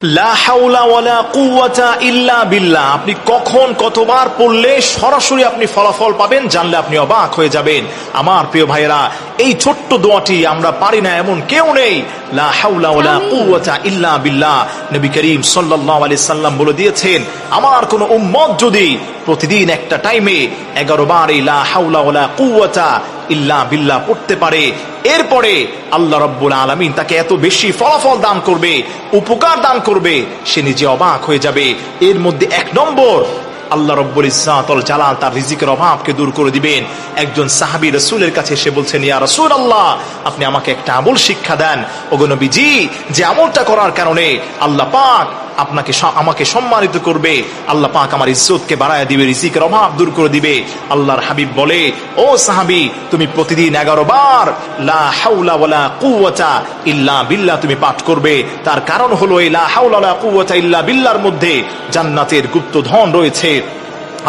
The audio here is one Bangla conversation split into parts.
লা হাওলা ওয়ালা কুওয়াতা ইল্লা বিল্লাহ। আপনি কখন কতবার পড়লে সরাসরি আপনি ফলাফল পাবেন জানলে আপনি অবাক হয়ে যাবেন। আমার প্রিয় ভাইয়েরা, এই ছোট্ট দোয়াটি আমরা পারি না এমন কেউ নেই। লা হাওলা ওয়ালা কুওয়াতা ইল্লা বিল্লাহ। নবী করিম সাল্লাল্লাহু আলাইহি সাল্লাম বলে দিয়েছেন, আমার কোন উম্মত যদি প্রতিদিন একটা টাইমে 11 বার এই লা হাওলা ওয়ালা কুওয়াতা ইল্লা বিল্লাহ পড়তে পারে, এরপরে আল্লাহ রাব্বুল আলামিন তাকে এত বেশি ফলাফল দান করবে, উপকার দান করবে, সে নিজে অবাক হয়ে যাবে। এর মধ্যে 1 নম্বর, আল্লাহ রাব্বুল ইজ্জাতুল জালাল তার রিজিকের অভাবকে দূর করে দিবেন। একজন সাহাবী রাসূলের কাছে এসে বলছেন, ইয়া রাসূলুল্লাহ, আপনি আমাকে একটা আমল শিক্ষা দেন। ওগো নবীজি, যে আমলটা করার কারণে আল্লাহ পাক আমাকে সম্মানিত করবে, আল্লাহ পাক আমার ইজ্জতকে বাড়ায় দিবে, রিজিকের অভাব দূর করে দিবে। আল্লাহর হাবিব বলে, ও সাহাবী, তুমি প্রতিদিন 11 বার লা হাওলা ওয়ালা কুওয়াতা ইল্লা বিল্লাহ তুমি পাঠ করবে। তার কারণ হলো এই লা হাওলা ওয়ালা কুওয়াতা ইল্লা বিল্লাহর মধ্যে জান্নাতের গুপ্ত ধন রয়েছে।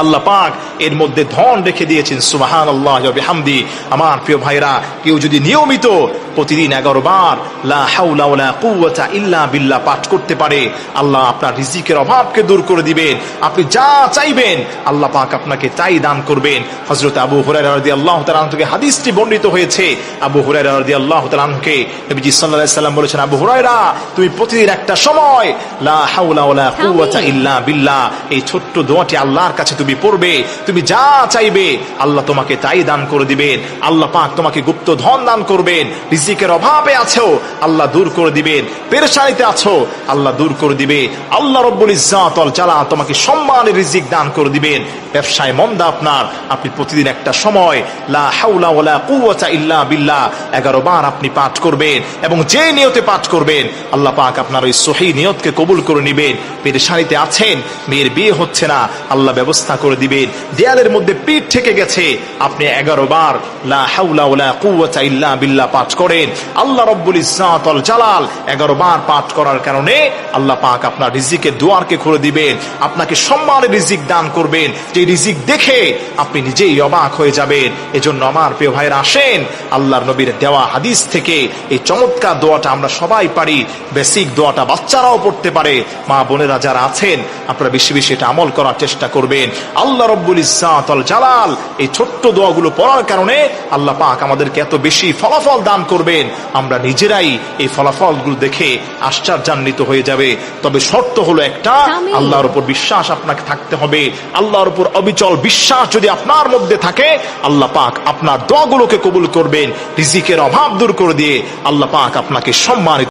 আল্লাহ পাক এর মধ্যে ধন রেখে দিয়েছেন। সুবহানাল্লাহি ওয়া বিহামদি। আমার প্রিয় ভাইরা, কেউ যদি নিয়মিত প্রতিদিন 11 বার লা হাওলা ওয়ালা কুওয়াতা ইল্লা বিল্লাহ পাঠ করতে পারে, আল্লাহ আপনার রিজিকের অভাবকে দূর করে দিবেন। আপনি যা চাইবেন আল্লাহ পাক আপনাকে তাই দান করবেন। হযরত আবু হুরায়রা রাদিয়াল্লাহু তাআলা আনহু থেকে হাদিসটি বর্ণিত হয়েছে। আবু হুরায়রা রাদিয়াল্লাহু তাআলা আনহুকে নবীজি সাল্লাল্লাহু আলাইহি সাল্লাম বলেছেন, আবু হুরায়রা, তুমি প্রতিদিন একটা সময় লা হাওলা ওয়ালা কুওয়াতা ইল্লা বিল্লাহ এই ছোট্ট দোয়াটি আল্লাহর কাছে তুমি পড়বে, তুমি যা চাইবে আল্লাহ তোমাকে তাই দান করে দিবেন। আল্লাহ পাক তোমাকে গুপ্ত ধন দান করবেন। রিজিকের অভাবে আছো, আল্লাহ দূর করে দিবেন। পেরেশানিতে আছো, আল্লাহ দূর করে দিবে। আল্লাহ রাব্বুল ইজ্জাতুল জালাল তোমাকে সম্মানের রিজিক দান করে দিবেন। ব্যবসায় মন্দা আপনার, আপনি প্রতিদিন একটা সময় লা হাওলা ওয়ালা কুওয়াতা ইল্লা বিল্লাহ 11 বার আপনি পাঠ করবেন, এবং যে নিয়তে পাঠ করবেন আল্লাহ পাক আপনার ওই সহিহ নিয়তকে কবুল করে নেবেন। পেরেশানিতে আছেন, মেয়ের বিয়ে হচ্ছে না, আল্লাহ ব্যবস্থা করে দিবেন। দেয়ালের মধ্যে পিঠ থেকে গেছে, আপনি 11 বার লা হাওলা ওয়ালা কুওয়াতা ইল্লা বিল্লাহ পাঠ করেন, আল্লাহ রাব্বুল ইজ্জাতুল জালাল 11 বার পাঠ করার কারণে আল্লাহ পাক আপনার রিজিকের দুয়ারকে খুলে দিবেন, আপনাকে সম্মানের রিজিক দান করবেন, যে রিজিক দেখে আপনি নিজেই অবাক হয়ে যাবেন। এজন্য আমার প্রিয় ভাইরা, আসেন আল্লাহর নবীর দেওয়া হাদিস থেকে এই চমৎকার দোয়াটা আমরা সবাই পারি। বেসিক দোয়াটা বাচ্চারাও পড়তে পারে। মা বোনেরা যারা আছেন, আপনারা বেশি বেশি এটা আমল করার চেষ্টা করবেন। আল্লাহ রাব্বুল ইজ্জাতুল জালাল এই ছোট্ট দোয়াগুলো পড়ার কারণে আল্লাহ পাক আমাদেরকে এত বেশি ফলাফল দান করবেন, আমরা নিজেরাই এই ফলাফলগুলো দেখে আশ্চর্যান্বিত হয়ে যাবে। তবে শর্ত হলো একটা, আল্লাহর উপর বিশ্বাস আপনাকে থাকতে হবে। আল্লাহর উপর অবিচল বিশ্বাস যদি আপনার মধ্যে থাকে, আল্লাহ পাক আপনার দোয়াগুলোকে কবুল করবেন, রিজিকের অভাব দূর করে দিয়ে আল্লাহ পাক আপনাকে সম্মানিত